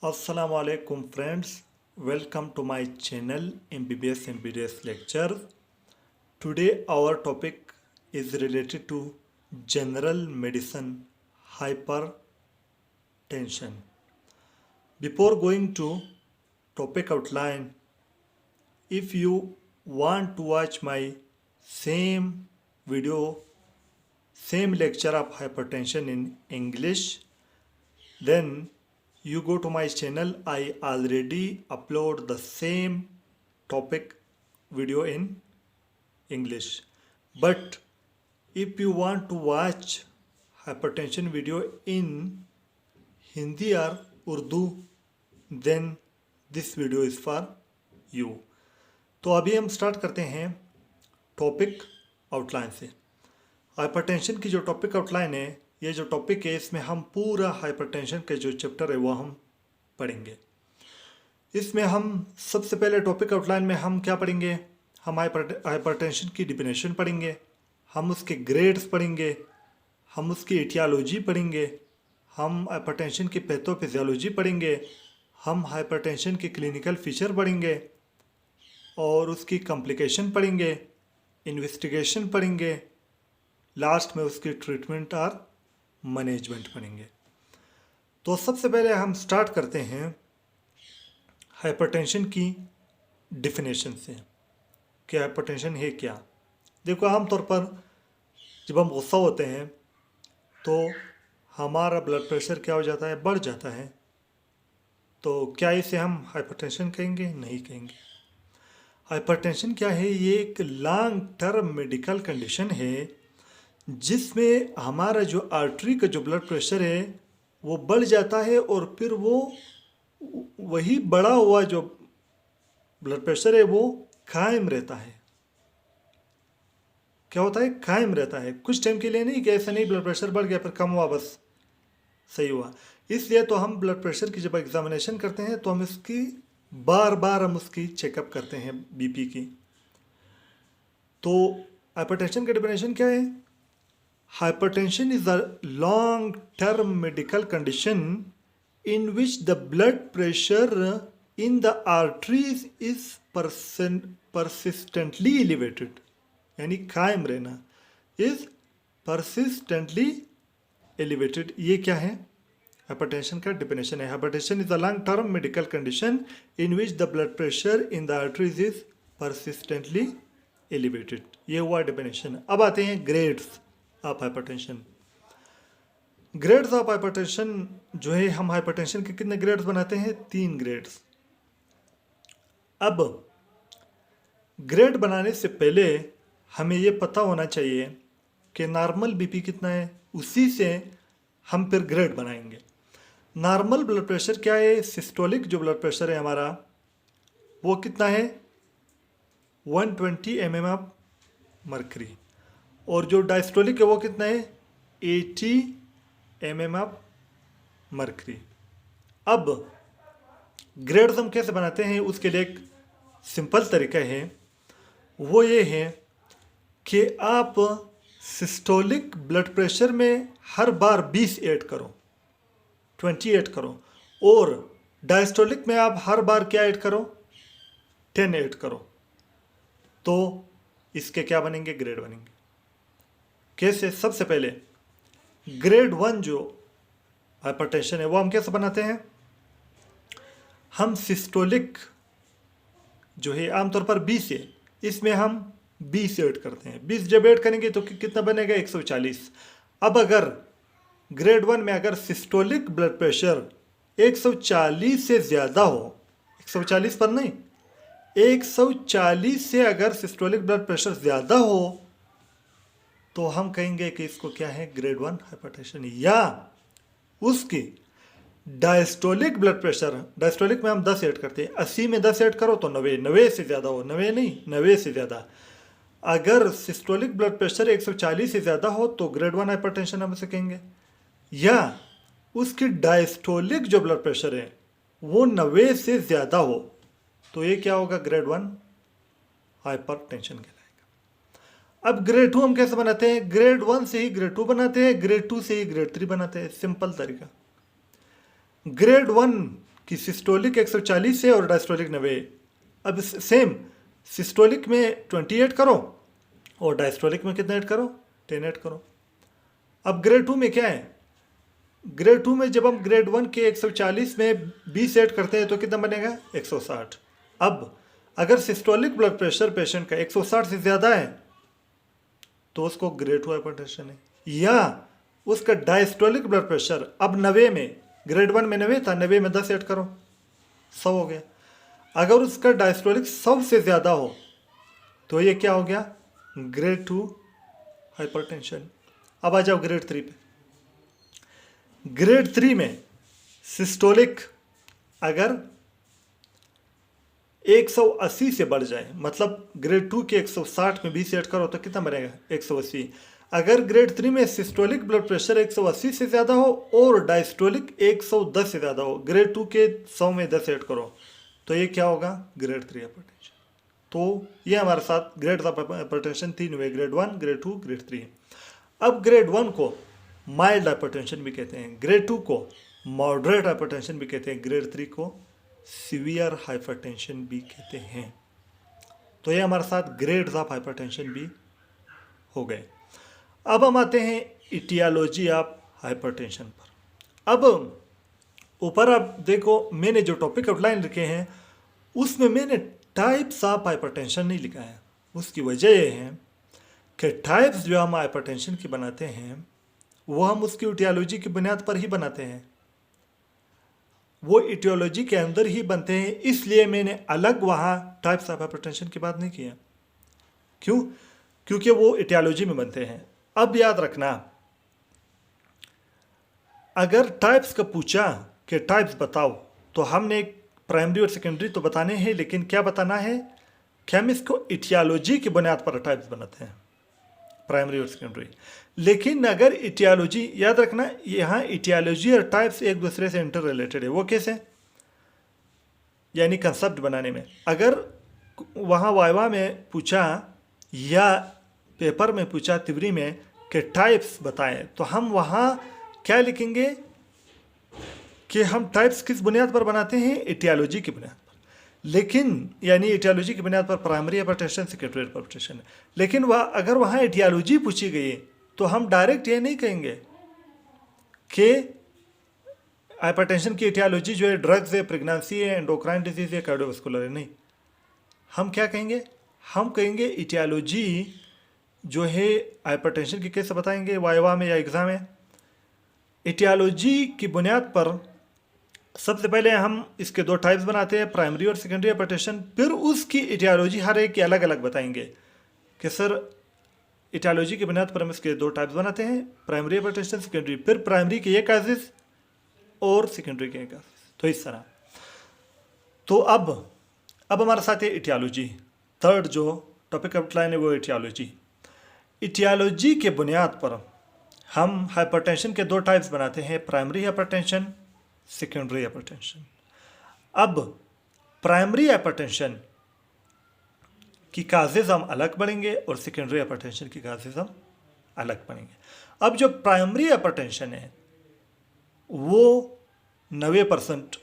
Assalamu alaikum friends, welcome to my channel MBBS MBDS lectures. Today our topic is related to general medicine hypertension. Before going to topic outline, if you want to watch my same video, same lecture of hypertension in English, then you go to my channel. I already upload the same topic video in English, but if you want to watch hypertension video in Hindi or Urdu, then this video is for you. तो अभी हम start करते हैं topic outline से. Hypertension की जो topic outline है, ये जो टॉपिक है, इसमें हम पूरा हाइपरटेंशन के जो चैप्टर है वो हम पढ़ेंगे. इसमें हम सबसे पहले टॉपिक आउटलाइन में हम क्या पढ़ेंगे? हम हाइपरटेंशन की डिफिनेशन पढ़ेंगे, हम उसके ग्रेड्स पढ़ेंगे, हम उसकी एटियोलॉजी पढ़ेंगे, हम हाइपरटेंशन की पैथोफिजियोलॉजी पढ़ेंगे, हम हाइपरटेंशन के क्लिनिकल फीचर पढ़ेंगे और उसकी कॉम्प्लिकेशन पढ़ेंगे, इन्वेस्टिगेशन पढ़ेंगे, लास्ट में उसकी ट्रीटमेंट और मैनेजमेंट पढ़ेंगे. तो सबसे पहले हम स्टार्ट करते हैं हाइपरटेंशन की डिफिनेशन से कि हाइपरटेंशन है क्या. देखो, आमतौर पर जब हम गुस्सा होते हैं तो हमारा ब्लड प्रेशर क्या हो जाता है? बढ़ जाता है. तो क्या इसे हम हाइपरटेंशन कहेंगे? नहीं कहेंगे. हाइपरटेंशन क्या है? ये एक लॉन्ग टर्म मेडिकल कंडीशन है जिसमें हमारा जो आर्टरी का जो ब्लड प्रेशर है वो बढ़ जाता है और फिर वो वही बढ़ा हुआ जो ब्लड प्रेशर है वो कायम रहता है. क्या होता है? कायम रहता है. कुछ टाइम के लिए नहीं कि ऐसा नहीं ब्लड प्रेशर बढ़ गया फिर कम हुआ बस सही हुआ. इसलिए तो हम ब्लड प्रेशर की जब एग्जामिनेशन करते हैं तो हम इसकी बार बार हम उसकी चेकअप करते हैं, बीपी की. तो हाइपरटेंशन का डेफिनेशन क्या है? Hypertension is a long-term medical condition in which the blood pressure in the arteries is persistently elevated. यानी कायम रहना, is persistently elevated. ये क्या है? हाइपरटेंशन का डेफिनेशन है. Hypertension is a long-term medical condition in which the blood pressure in the arteries is persistently elevated. ये हुआ डेफिनेशन. अब आते हैं grades of hypertension. Grades of hypertension जो है, हम हाइपरटेंशन के कितने ग्रेड्स बनाते हैं? 3 ग्रेड्स. अब ग्रेड बनाने से पहले हमें ये पता होना चाहिए कि नॉर्मल बीपी कितना है, उसी से हम फिर ग्रेड बनाएंगे. नॉर्मल ब्लड प्रेशर क्या है? सिस्टोलिक जो ब्लड प्रेशर है हमारा वो कितना है? 120 mm ऑफ मर्करी. और जो डायस्टोलिक है वो कितना है? 80 mm ऑफ मर्करी. अब ग्रेड्स हम कैसे बनाते हैं उसके लिए एक सिंपल तरीका है. वो ये है कि आप सिस्टोलिक ब्लड प्रेशर में हर बार 20 ऐड करो, 20 ऐड करो, और डायस्टोलिक में आप हर बार क्या ऐड करो? 10 ऐड करो. तो इसके क्या बनेंगे? ग्रेड बनेंगे. कैसे? सबसे पहले ग्रेड 1 जो हाइपरटेंशन है वो हम कैसे बनाते हैं? हम सिस्टोलिक जो है आमतौर पर 20 है, इसमें हम 20 ऐड करते हैं. 20 जब ऐड करेंगे तो कितना बनेगा? 140. अब अगर ग्रेड 1 में अगर सिस्टोलिक ब्लड प्रेशर 140 से ज़्यादा हो, 140 पर नहीं, 140 से अगर सिस्टोलिक ब्लड प्रेशर ज़्यादा हो तो हम कहेंगे कि इसको क्या है? Grade 1 hypertension. या उसकी डायस्टोलिक ब्लड प्रेशर, डायस्टोलिक में हम 10 ऐड करते हैं, 80 में 10 ऐड करो तो 90, 90 से ज़्यादा हो, 90 नहीं 90 से ज़्यादा. अगर सिस्टोलिक ब्लड प्रेशर 140 से ज़्यादा हो तो ग्रेड 1 हाइपरटेंशन हम इसे कहेंगे. या उसकी डायस्टोलिक जो ब्लड प्रेशर है वो 90 से ज़्यादा हो तो ये क्या होगा? ग्रेड 1 हाइपरटेंशन कहलाएगा. अब ग्रेड 2 हम कैसे बनाते हैं? ग्रेड 1 से ही ग्रेड 2 बनाते हैं, ग्रेड 2 से ही ग्रेड 3 बनाते हैं. सिंपल तरीका. ग्रेड 1 कि सिस्टोलिक 140 है और डायस्टोलिक 90 है। अब सेम सिस्टोलिक में 28 करो और डायस्टोलिक में कितना ऐड करो, 10 ऐड करो। अब ग्रेड 2 में क्या है, ग्रेड 2 में जब हम ग्रेड 1 के 140 में 20 ऐड करते हैं तो कितना बनेगा, 160। अब अगर सिस्टोलिक ब्लड प्रेशर पेशेंट का 160 से ज़्यादा है तो उसको ग्रेड 2 हाइपरटेंशन है, या उसका डायस्टोलिक ब्लड प्रेशर अब 90 में, ग्रेड 1 में 90 था, 90 में 10 ऐड करो, 100 हो गया। अगर उसका डायस्टोलिक 100 से ज़्यादा हो तो ये क्या हो गया, ग्रेड 2 हाइपरटेंशन। अब आ जाओ ग्रेड 3 पे। ग्रेड 3 में सिस्टोलिक अगर 180 से बढ़ जाए, मतलब ग्रेड 2 के 160 में 20 ऐड करो तो कितना बनेगा, 180। अगर ग्रेड 3 में सिस्टोलिक ब्लड प्रेशर 180 से ज़्यादा हो और डायस्टोलिक 110 से ज़्यादा हो, ग्रेड 2 के 100 में 10 ऐड करो तो ये क्या होगा, ग्रेड 3 हाइपरटेंशन। तो ये हमारे साथ ग्रेड ऑफ हाइपरटेंशन 3 हुए, ग्रेड 1, ग्रेड 2, ग्रेड 3। अब ग्रेड 1 को माइल्ड हाइपरटेंशन भी कहते हैं, ग्रेड 2 को मॉडरेट हाइपरटेंशन भी कहते हैं, ग्रेड 3 को सीवियर हाइपरटेंशन भी कहते हैं। तो ये हमारे साथ ग्रेड्स ऑफ हाइपरटेंशन भी हो गए। अब हम आते हैं इटियोलॉजी ऑफ हाइपरटेंशन पर। अब ऊपर आप देखो, मैंने जो टॉपिक आउटलाइन लिखे हैं उसमें मैंने टाइप्स ऑफ हाइपरटेंशन नहीं लिखा है। उसकी वजह यह है कि टाइप्स जो हम हाइपरटेंशन की बनाते हैं वो हम उसकी इटियोलॉजी की बुनियाद पर ही बनाते हैं, वो इटियोलॉजी के अंदर ही बनते हैं, इसलिए मैंने अलग वहाँ टाइप्स ऑफ हाइपरटेंशन की बात नहीं किया। क्यों? क्योंकि वो इटियोलॉजी में बनते हैं। अब याद रखना, अगर टाइप्स का पूछा कि टाइप्स बताओ तो हमने प्राइमरी और सेकेंडरी तो बताने हैं, लेकिन क्या बताना है कि हम इसको इटियोलॉजी की बुनियाद पर टाइप्स बनाते हैं, प्राइमरी और सेकेंडरी। लेकिन अगर इटियोलॉजी, याद रखना यहाँ इटियोलॉजी और टाइप्स एक दूसरे से इंटर रिलेटेड है। वो कैसे? यानी कंसेप्ट बनाने में। अगर वहाँ वाइवा में पूछा या पेपर में पूछा तिवरी में कि टाइप्स बताएं तो हम वहाँ क्या लिखेंगे कि हम टाइप्स किस बुनियाद पर बनाते हैं, इटियोलॉजी की बुनियाद पर। लेकिन यानी इटियोलॉजी की बुनियाद पर प्राइमरी हाइपरटेंशन, सेकेंडरी हाइपरटेंशन। लेकिन वह अगर वहाँ इटियोलॉजी पूछी गई तो हम डायरेक्ट ये नहीं कहेंगे कि हाइपरटेंशन की इटियोलॉजी जो है ड्रग्स है, प्रेगनेंसी है, एंडोक्राइन डिजीज है, कार्डियोवास्कुलर है। नहीं, हम क्या कहेंगे, हम कहेंगे इटियोलॉजी जो है हाइपरटेंशन की कैसे बताएंगे वाइवा में या एग्जाम में। इटियोलॉजी की बुनियाद पर सबसे पहले हम इसके दो टाइप्स बनाते हैं, प्राइमरी और सेकेंडरी हाइपरटेंशन। फिर उसकी इटियोलॉजी हर एक की अलग अलग बताएंगे कि सर इटियोलॉजी की बुनियाद पर हम इसके दो टाइप्स बनाते हैं, प्राइमरी हाइपरटेंशन, सेकेंडरी। फिर प्राइमरी के ये काजेस और सेकेंडरी के काजेस। तो इस तरह। तो अब हमारे साथ है इटियोलॉजी। थर्ड जो टॉपिक आउटलाइन है वो इटियोलॉजी। इटियोलॉजी के बुनियाद पर हम हाइपरटेंशन के दो टाइप्स बनाते हैं, प्राइमरी हाइपरटेंशन, सेकेंडरी हाइपरटेंशन। अब प्राइमरी हाइपरटेंशन की काजेज हम अलग पढ़ेंगे और सेकेंडरी हाइपरटेंशन की काजेज हम अलग पढ़ेंगे। अब जो प्राइमरी हाइपरटेंशन है वो 90%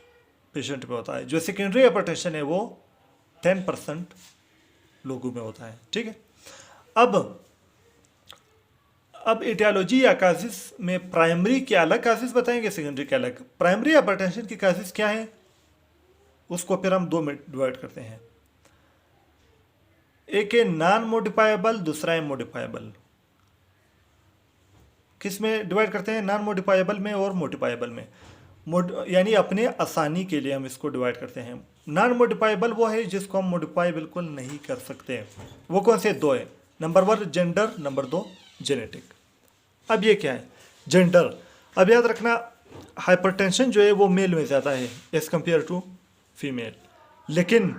पेशेंट में होता है, जो सेकेंडरी हाइपरटेंशन है वो 10% लोगों में होता है। ठीक है। अब इटियोलॉजी या काजिस में प्राइमरी के अलग काजिस बताएंगे, सेकेंडरी के अलग। प्राइमरी हाइपरटेंशन की काजिस क्या है उसको फिर हम दो में डिवाइड करते हैं, एक है नॉन मोडिफाइबल, दूसरा है मोडिफाइबल। किस में डिवाइड करते हैं? नॉन मोडिफाइबल में और मोडिफाइबल में। यानी अपने आसानी के लिए हम इसको डिवाइड करते हैं। नॉन मोडिफाइबल वो है जिसको हम मोडिफाई बिल्कुल नहीं कर सकते। वो कौन से? दो है, नंबर 1 जेंडर, नंबर 2 जेनेटिक। अब ये क्या है? जेंडर। अब याद रखना हाइपरटेंशन जो है वो मेल में ज़्यादा है एज़ कम्पेयर टू फीमेल। लेकिन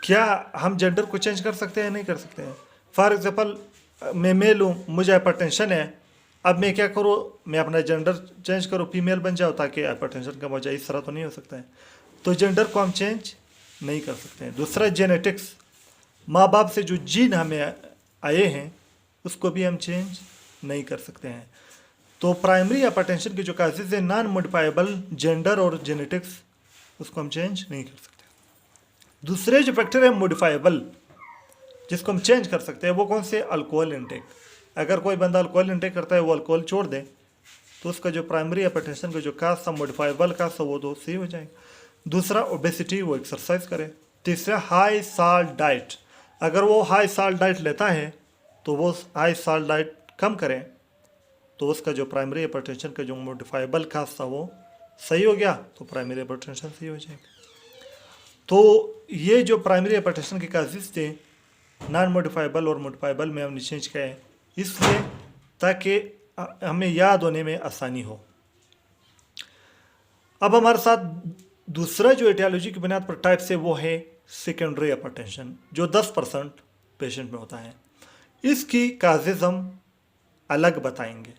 क्या हम जेंडर को चेंज कर सकते हैं? नहीं कर सकते हैं। फॉर एग्जांपल मैं मेल हूँ, मुझे हाइपरटेंशन है, अब मैं क्या करूँ, मैं अपना जेंडर चेंज करूँ, फीमेल बन जाओ ताकि हाइपरटेंशन कम हो जाए। इस तरह तो नहीं हो सकता है। तो जेंडर को हम चेंज नहीं कर सकते हैं। दूसरा जेनेटिक्स, माँ बाप से जो जीन हमें आए हैं उसको भी हम चेंज नहीं कर सकते हैं। तो प्राइमरी हाइपरटेंशन की जो काजेज है नॉन मोडिफाइबल, जेंडर और जेनेटिक्स, उसको हम चेंज नहीं कर सकते। दूसरे जो फैक्टर है मॉडिफाइबल, जिसको हम चेंज कर सकते हैं, वो कौन से? Alcohol intake. अगर कोई बंदा अल्कोहल इनटेक करता है, वो अल्कोहल छोड़ दे, तो उसका जो प्राइमरी हाइपरटेंशन का जो काज था, मॉडिफाइबल काज था, वो तो सही हो जाएगा। दूसरा ओबेसिटी, वो एक्सरसाइज करे। तीसरा हाई साल्ट डाइट, अगर वो हाई साल्ट डाइट लेता है तो वो हाई साल्ट डाइट कम करें, तो उसका जो प्राइमरी हाइपरटेंशन का जो मॉडिफाइबल काज था वो सही हो गया, तो प्राइमरी हाइपरटेंशन सही हो जाएगा। तो ये जो प्राइमरी हाइपरटेंशन के काजेस थे, नॉन मॉडिफाइबल और मॉडिफाइबल में हमने चेंज किया है, इसलिए ताकि हमें याद होने में आसानी हो। अब हमारे साथ दूसरा जो एटियोलॉजी की बुनियाद पर टाइप्स है, वो है सेकेंडरी हाइपरटेंशन, जो 10% पेशेंट में होता है। इसकी काजेज हम अलग बताएंगे,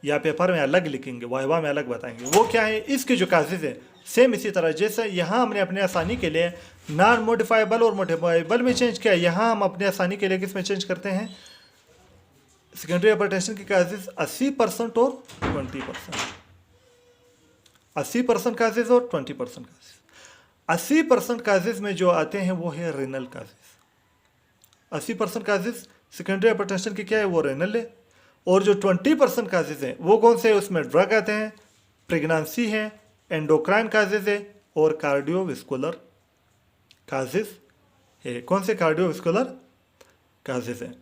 या पेपर में अलग लिखेंगे, वाइवा में अलग बताएंगे। वो क्या है? इसके जो काजेज है सेम इसी तरह जैसे यहाँ हमने अपने आसानी के लिए नॉन मॉडिफाइबल और मॉडिफाइबल में चेंज किया, यहाँ हम अपने आसानी के लिए किस में चेंज करते हैं? सेकेंडरी हाइपरटेंशन की काजेज 80% और 20%। 80% काजेज और 20% काजेज। 80% काजेज में जो आते हैं वो है renal causes. 80% causes secondary hypertension की क्या है? वो रेनल है। और जो 20% काजेज हैं वो कौन से? उसमें ड्रग आते हैं, प्रेगनेंसी है, एंडोक्राइन काजेज है और कार्डियोवास्कुलर काजेज है। कौन से? कार्डियोवास्कुलर काजेज है।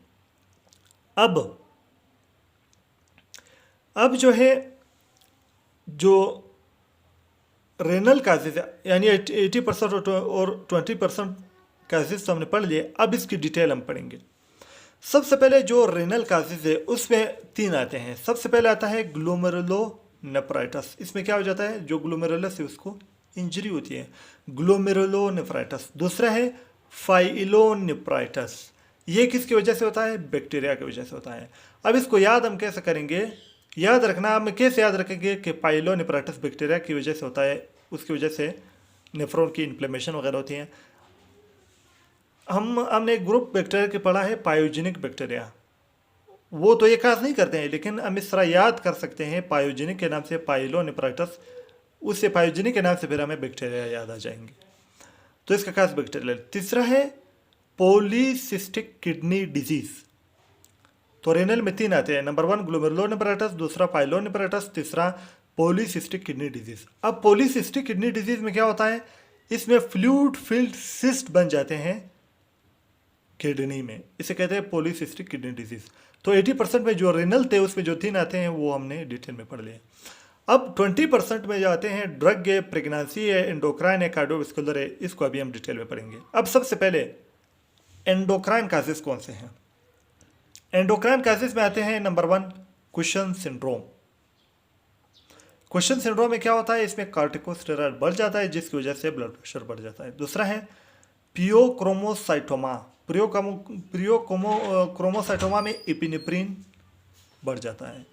अब जो है, जो रेनल काजेज है, यानी 80% और 20% काजेज तो हमने पढ़ लिए। अब इसकी डिटेल हम पढ़ेंगे। सबसे पहले जो रेनल काजेज है उसमें 3 आते हैं। सबसे पहले आता है ग्लोमेरुलोनेफ्राइटिस। इसमें क्या हो जाता है? जो ग्लोमेरुलस है उसको इंजरी होती है, ग्लोमेरुलोनेफ्राइटिस। दूसरा है फाइलोनेफ्राइटिस। ये किसकी वजह से होता है? बैक्टीरिया की वजह से होता है। अब इसको याद हम कैसे करेंगे? याद रखना, हम कैसे याद रखेंगे कि पाइलोनेफ्राइटिस बैक्टीरिया की वजह से होता है, उसकी वजह से नेफ्रॉन की इन्फ्लेमेशन वगैरह होती है। हमने एक ग्रुप बैक्टीरिया के पढ़ा है, पायोजेनिक बैक्टीरिया। वो तो ये खास नहीं करते हैं, लेकिन हम इस तरह याद कर सकते हैं, पायोजेनिक के नाम से पाइलोनेफ्राइटिस, उससे पायोजेनिक के नाम से फिर हमें बैक्टीरिया याद आ जाएंगे। तो इसका खास बैक्टीरिया। तीसरा है पॉलीसिस्टिक किडनी डिजीज। तो रेनल में 3 आते हैं। नंबर 1 ग्लोमेरुलोनेफ्राइटिस, दूसरा पाइलोनेफ्राइटिस, तीसरा पॉलीसिस्टिक किडनी डिजीज। अब पॉलीसिस्टिक किडनी डिजीज में क्या होता है? इसमें फ्लूइड फिल्ड सिस्ट बन जाते हैं किडनी में, इसे कहते हैं पॉलीसिस्टिक किडनी डिजीज। तो 80% में जो रेनल थे उसमें जो 3 आते हैं वो हमने डिटेल में पढ़ लिए। अब 20% में जो आते हैं, ड्रग है, प्रेगनेंसी है, एंडोक्राइन है, कार्डियोवास्कुलर है, इसको अभी हम डिटेल में पढ़ेंगे। अब सबसे पहले एंडोक्राइन काजेस कौन से हैं? एंडोक्राइन काजेस में आते हैं number 1 cushion syndrome. Cushion syndrome में क्या होता है? इसमें कार्टिकोस्टेरॉइड बढ़ जाता है, जिसकी वजह से ब्लड प्रेशर बढ़ जाता है। दूसरा है पियोक्रोमोसाइटोमा। क्रोमोसाइटोमा में एपिनेफ्रिन बढ़ जाता है,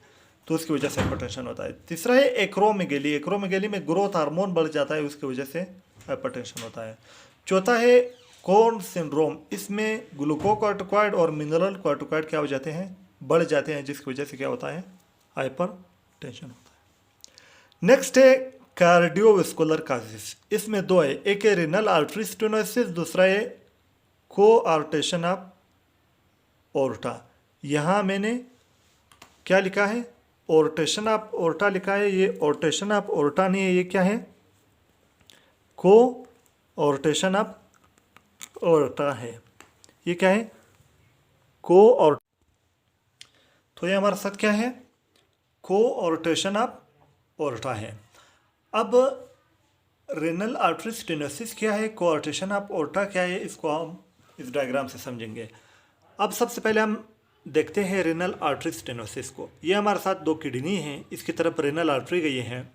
तो उसकी वजह से हाइपरटेंशन होता है। तीसरा है एक्रोमेगेली। एक्रोमेगेली में ग्रोथ हार्मोन बढ़ जाता है, उसकी वजह से हाइपरटेंशन होता है। चौथा है कॉर्न सिंड्रोम। इसमें ग्लूकोकॉर्टिकॉइड और मिनरल कॉर्टिकॉइड क्या हो जाते हैं? बढ़ जाते हैं, जिसकी वजह से क्या होता है? हाइपरटेंशन होता है। नेक्स्ट है कार्डियोवास्कुलर काजेस। इसमें 2 है, एक है रेनल आर्टरी स्टेनोसिस, दूसरा है कोआर्टेशन ऑफ ओर्टा। यहाँ मैंने क्या लिखा है? ओर्टेशन ऑफ ओर्टा लिखा है। ये ओर्टेशन ऑफ ओर्टा नहीं है, ये क्या है? कोआर्टेशन ऑफ ओर्टा है। ये क्या है? कोआर्ट। तो ये हमारे साथ क्या है? कोआर्टेशन ऑफ ओर्टा है। अब रेनल आर्टरी स्टेनोसिस क्या है, कोआर्टेशन ऑफ ओर्टा क्या है, इसको हम इस डायग्राम से समझेंगे। अब सबसे पहले हम देखते हैं रेनल आर्टरी स्टेनोसिस को। ये हमारे साथ 2 किडनी हैं, इसकी तरफ रेनल आर्टरी गई है।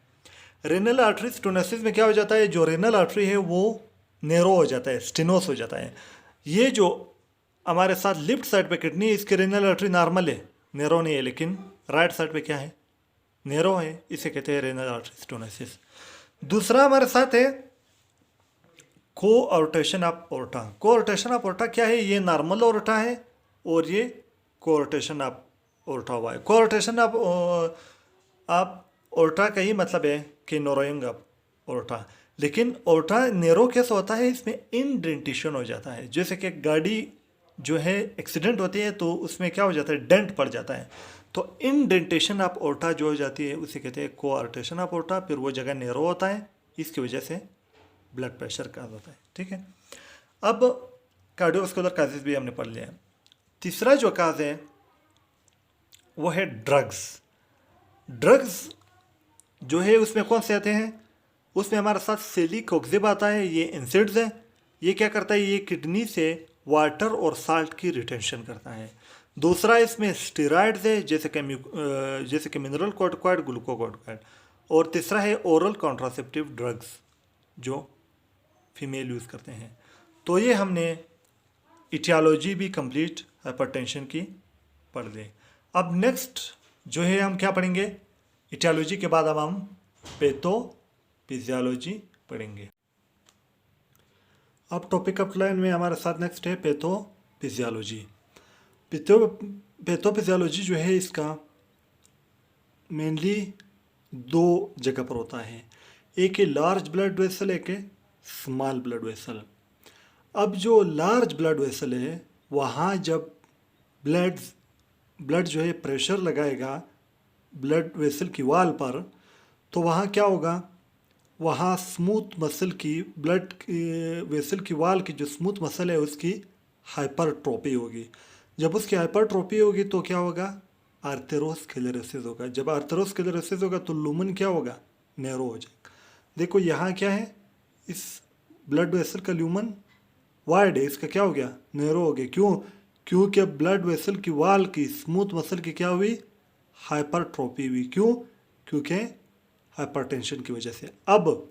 रेनल आर्टरी स्टेनोसिस में क्या हो जाता है? जो रेनल आर्टरी है वो नैरो हो जाता है, स्टेनोस हो जाता है। ये जो हमारे साथ लेफ्ट साइड पे किडनी है, इसकी रेनल आर्टरी नॉर्मल है, नैरो नहीं है, लेकिन राइट साइड पे क्या है? नैरो है, इसे कहते हैं रेनल आर्टरी स्टेनोसिस। दूसरा हमारे साथ है कोआर्टेशन ऑफ ओर्टा। कोआर्टेशन ऑफ ओर्टा क्या है? ये नॉर्मल ओर्टा है और ये कोआर्टेशन ऑफ ओर्टा हुआ है। कोआर्टेशन ऑफ ओर्टा का ही मतलब है कि नोरोइंग ऑफ ओर्टा। लेकिन ओर्टा नेरो कैसा होता है, इसमें इंडेंटेशन हो जाता है। जैसे कि गाड़ी जो है एक्सीडेंट होती है तो उसमें क्या हो जाता है, डेंट पड़ जाता है। तो इंडेंटेशन ऑफ ओर्टा जो हो जाती है उसे कहते हैं कोआर्टेशन ऑफ ओर्टा, फिर वो जगह नेरो होता है, इसकी वजह से ब्लड प्रेशर का होता है। ठीक है, अब कार्डियोवास्कुलर काजेज भी हमने पढ़ लिया है। तीसरा जो काज है वो है ड्रग्स। ड्रग्स जो है उसमें कौन से आते हैं, उसमें हमारे साथ सेलिकोक्सिब आता है, ये एंसिड्स है। ये क्या करता है, ये किडनी से वाटर और साल्ट की रिटेंशन करता है। दूसरा इसमें स्टेरॉइड्स है, जैसे कि मिनरल कॉर्टिकॉइड, ग्लूकोकॉर्टिकॉइड। और तीसरा है ओरल कॉन्ट्रासेप्टिव ड्रग्स जो फीमेल यूज़ करते हैं। तो ये हमने इटियोलॉजी भी कंप्लीट हाइपरटेंशन की पढ़ ली। अब नेक्स्ट जो है हम क्या पढ़ेंगे, इटियोलॉजी के बाद अब हम पैथोफिजियोलॉजी पढ़ेंगे। अब टॉपिक आउटलाइन में हमारे साथ नेक्स्ट है पैथोफिजियोलॉजी। पैथोफिजियोलॉजी जो है इसका मेनली दो जगह पर होता है, एक है लार्ज ब्लड वेसल, एक है स्मॉल ब्लड वेसल। अब जो लार्ज ब्लड वेसल है वहाँ जब ब्लड जो है प्रेशर लगाएगा ब्लड वेसल की वॉल पर, तो वहाँ क्या होगा, वहाँ स्मूथ मसल की ब्लड वेसल की वॉल की जो स्मूथ मसल है उसकी हाइपरट्रोफी होगी। जब उसकी हाइपरट्रोफी होगी तो क्या होगा, आर्थेरोस्क्लेरोसिस होगा। जब आर्थेरोस्क्लेरोसिस होगा तो लुमन क्या होगा, नैरो हो जाएगा। देखो यहाँ क्या है, इस ब्लड वेसल का ल्यूमन वाइड है, इसका क्या हो गया, नैरो हो गया। क्यों, क्योंकि ब्लड वेसल की वॉल की स्मूथ मसल की क्या हुई, हाइपरट्रोफी हुई। क्यों, क्योंकि हाइपरटेंशन की वजह से। अब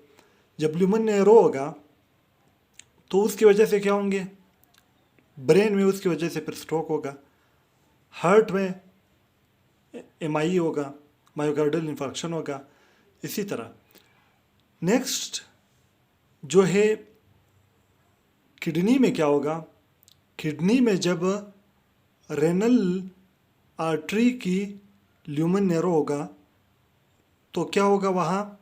जब ल्यूमन नैरो होगा तो उसकी वजह से क्या होंगे, ब्रेन में उसकी वजह से फिर स्ट्रोक होगा, हार्ट में एमआई होगा, मायोकार्डियल इंफार्क्शन होगा। इसी तरह नेक्स्ट जो है किडनी में क्या होगा, किडनी में जब रेनल आर्टरी की ल्यूमन नैरो होगा तो क्या होगा, वहाँ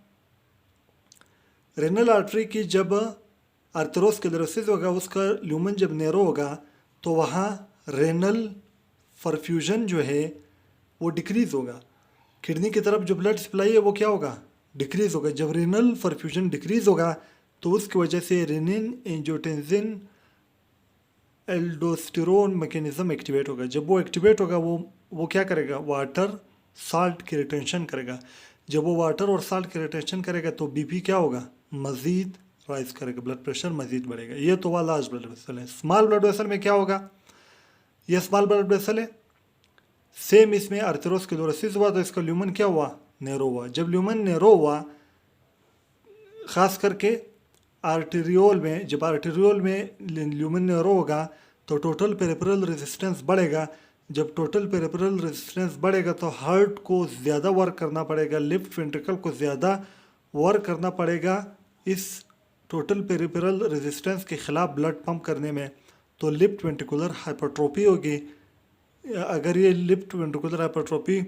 रेनल आर्टरी की जब आर्थेरोस्क्लेरोसिस होगा, उसका ल्यूमन जब नैरो होगा तो वहाँ रेनल परफ्यूजन जो है वो डिक्रीज़ होगा। किडनी की तरफ जो ब्लड सप्लाई है वो क्या होगा, डिक्रीज़ होगा। जब रेनल परफ्यूजन डिक्रीज़ होगा तो उसकी वजह से renin angiotensin aldosterone mechanism activate होगा। जब वो एक्टिवेट होगा वो क्या करेगा, वाटर साल्ट की रिटेंशन करेगा। जब वो वाटर और साल्ट की रिटेंशन करेगा तो बीपी क्या होगा, मज़ीद राइज करेगा, ब्लड प्रेशर मज़ीद बढ़ेगा। ये तो वह लार्ज ब्लड वेसल है। स्मॉल ब्लड वेसल में क्या होगा, ये स्मॉल ब्लड वेसल है, सेम इसमें आर्थेरोस्क्लेरोसिस हुआ तो इसका ल्यूमन क्या हुआ, नैरो हुआ। जब ल्यूमन नैरो हुआ, ख़ास करके आर्टेरियोल में, जब आर्टेरियोल में ल्यूमन नैरो होगा तो टोटल पेरिफेरल रेजिस्टेंस बढ़ेगा। जब टोटल पेरिफेरल रेजिस्टेंस बढ़ेगा तो हार्ट को ज़्यादा वर्क करना पड़ेगा, लेफ्ट वेंट्रिकल को ज़्यादा वर्क करना पड़ेगा इस टोटल पेरिफेरल रेजिस्टेंस के ख़िलाफ़ ब्लड पंप करने में। तो लेफ्ट वेंट्रिकुलर हाइपरट्रोफी होगी। अगर ये लेफ्ट वेंट्रिकुलर हाइपरट्रोफी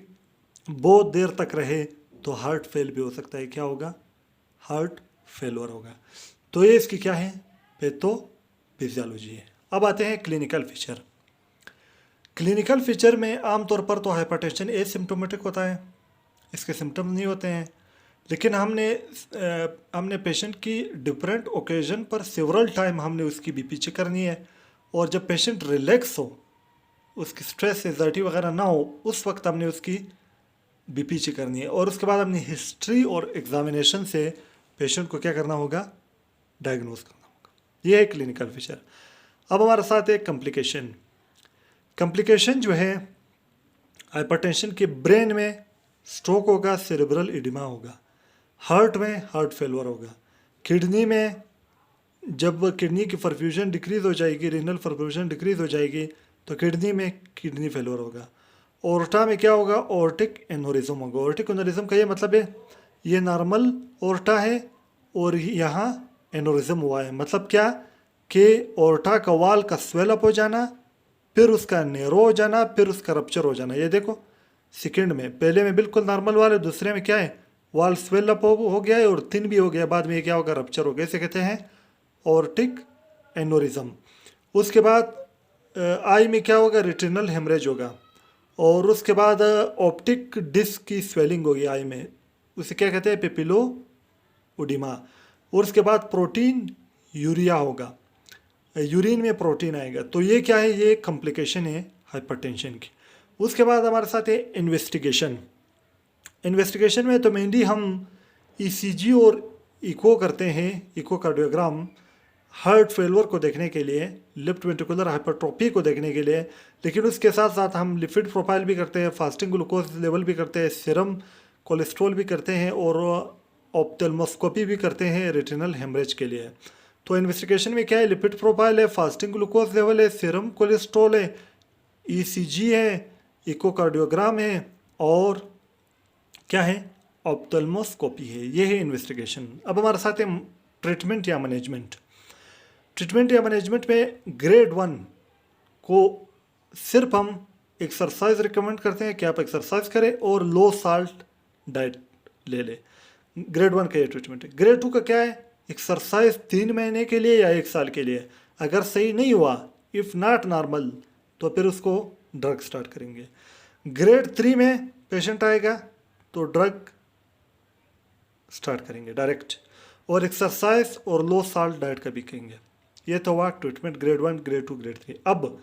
बहुत देर तक रहे तो हार्ट फेल भी हो सकता है। क्या होगा, हार्ट फेलवर होगा। तो ये इसकी क्या है, पैथोफिजियोलॉजी है। अब आते हैं क्लिनिकल फीचर। क्लिनिकल फीचर में आमतौर पर तो हाइपरटेंशन एसिम्प्टोमेटिक होता है, इसके सिम्टम नहीं होते हैं। लेकिन हमने पेशेंट की डिफरेंट ओकेजन पर सेवरल टाइम हमने उसकी बीपी चेक करनी है। और जब पेशेंट रिलैक्स हो, उसकी स्ट्रेस एंजाइटी वगैरह ना हो, उस वक्त हमने उसकी बीपी चेक करनी है। और उसके बाद हमने हिस्ट्री और एग्जामिनेशन से पेशेंट को क्या करना होगा, डायग्नोज करना होगा। ये है क्लिनिकल फीचर। अब हमारे साथ एक कॉम्प्लिकेशन जो है हाइपरटेंशन के, ब्रेन में स्ट्रोक होगा, सेरेब्रल एडिमा होगा, हार्ट में हार्ट फेलवर होगा, किडनी में जब किडनी की परफ्यूजन डिक्रीज़ हो जाएगी, रीनल परफ्यूजन डिक्रीज़ हो जाएगी तो किडनी में किडनी फेलवर होगा। ओर्टा में क्या होगा, ओर्टिक एनोरिज्म होगा। ओर्टिक एनोरिज्म का ये मतलब है, ये नॉर्मल ओर्टा है और यहाँ एनोरिज्म हुआ है। मतलब क्या कि ओर्टा का वाल का स्वेलअप हो जाना, फिर उसका नैरो हो जाना, फिर उसका रप्चर हो जाना। ये देखो सेकंड में, पहले में बिल्कुल नॉर्मल वाल है, दूसरे में क्या है, वाल स्वेल अप हो गया है और थिन भी हो गया, बाद में ये क्या होगा, रप्चर हो गया, इसे कहते हैं ऑर्टिक एनोरिज्म। उसके बाद आई में क्या होगा, रेटिनल हेमरेज होगा, और उसके बाद ऑप्टिक डिस्क की स्वेलिंग होगी आई में, उसे क्या कहते हैं, पेपिलो उडिमा। और उसके बाद प्रोटीन यूरिया होगा, यूरिन में प्रोटीन आएगा। तो ये क्या है, ये कॉम्प्लिकेशन है हाइपरटेंशन की। उसके बाद हमारे साथ है इन्वेस्टिगेशन। इन्वेस्टिगेशन में तो मेनली हम ईसीजी और इको करते हैं, इकोकार्डियोग्राम, हार्ट फेलवर को देखने के लिए, लेफ्ट वेंट्रिकुलर हाइपरट्रोफी को देखने के लिए। लेकिन उसके साथ साथ हम लिपिड प्रोफाइल भी करते हैं, फास्टिंग ग्लूकोज लेवल भी करते हैं, सीरम कोलेस्ट्रॉल भी करते हैं, और ऑप्थेल्मोस्कोपी भी करते हैं रेटिनल हेमरेज के लिए। तो इन्वेस्टिगेशन में क्या है, लिपिड प्रोफाइल है, फास्टिंग ग्लूकोज लेवल है, सीरम कोलेस्ट्रॉल है, ईसीजी है, इकोकार्डियोग्राम है, और क्या है, ऑप्थेल्मोस्कोपी है। ये है इन्वेस्टिगेशन। अब हमारे साथ है ट्रीटमेंट या मैनेजमेंट। ट्रीटमेंट या मैनेजमेंट में ग्रेड 1 को सिर्फ हम एक्सरसाइज रिकमेंड करते हैं कि आप एक्सरसाइज करें और लो साल्ट डाइट ले लें। ग्रेड 1 का ये ट्रीटमेंट है। ग्रेड 2 का क्या है, एक्सरसाइज 3 महीने के लिए या 1 साल के लिए। अगर सही नहीं हुआ, इफ़ नॉट नॉर्मल, तो फिर उसको ड्रग स्टार्ट करेंगे। ग्रेड 3 में पेशेंट आएगा तो ड्रग स्टार्ट करेंगे डायरेक्ट, और एक्सरसाइज और लो साल्ट डाइट का भी करेंगे। ये तो हुआ ट्रीटमेंट ग्रेड 1, ग्रेड 2, ग्रेड 3। अब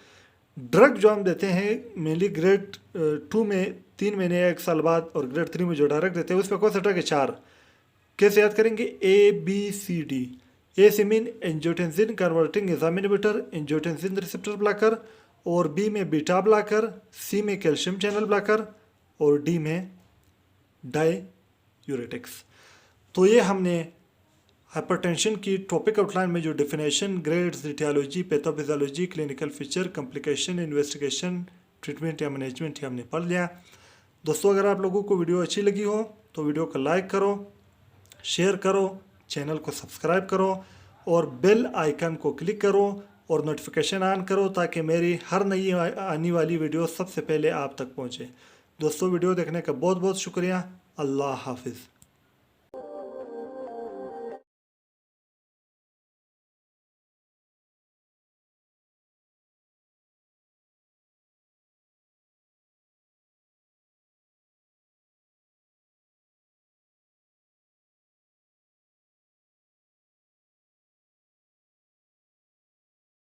ड्रग जो हम देते हैं मेनली ग्रेड 2 में 3 महीने या 1 साल बाद, और ग्रेड 3 में जो डायरेक्ट देते हैं उसमें कौन सा ड्रग है, 4। कैसे याद करेंगे, ABCD। ए से mean angiotensin converting enzyme inhibitor, angiotensin receptor blocker, और बी में बीटा ब्लॉकर, सी में कैल्शियम चैनल ब्लॉकर, और डी में डाययूरेटिक्स। तो ये हमने हाइपरटेंशन की टॉपिक आउटलाइन में जो definition, grades, aetiology, pathophysiology, clinical feature, complication, investigation, treatment या मैनेजमेंट हमने पढ़ लिया। दोस्तों, अगर आप लोगों को वीडियो अच्छी लगी हो तो वीडियो को लाइक करो, शेयर करो, चैनल को सब्सक्राइब करो, और बेल आइकन को क्लिक करो और नोटिफिकेशन ऑन करो, ताकि मेरी हर नई आने वाली वीडियो सबसे पहले आप तक पहुँचे। दोस्तों, वीडियो देखने का बहुत बहुत शुक्रिया। अल्लाह हाफिज़।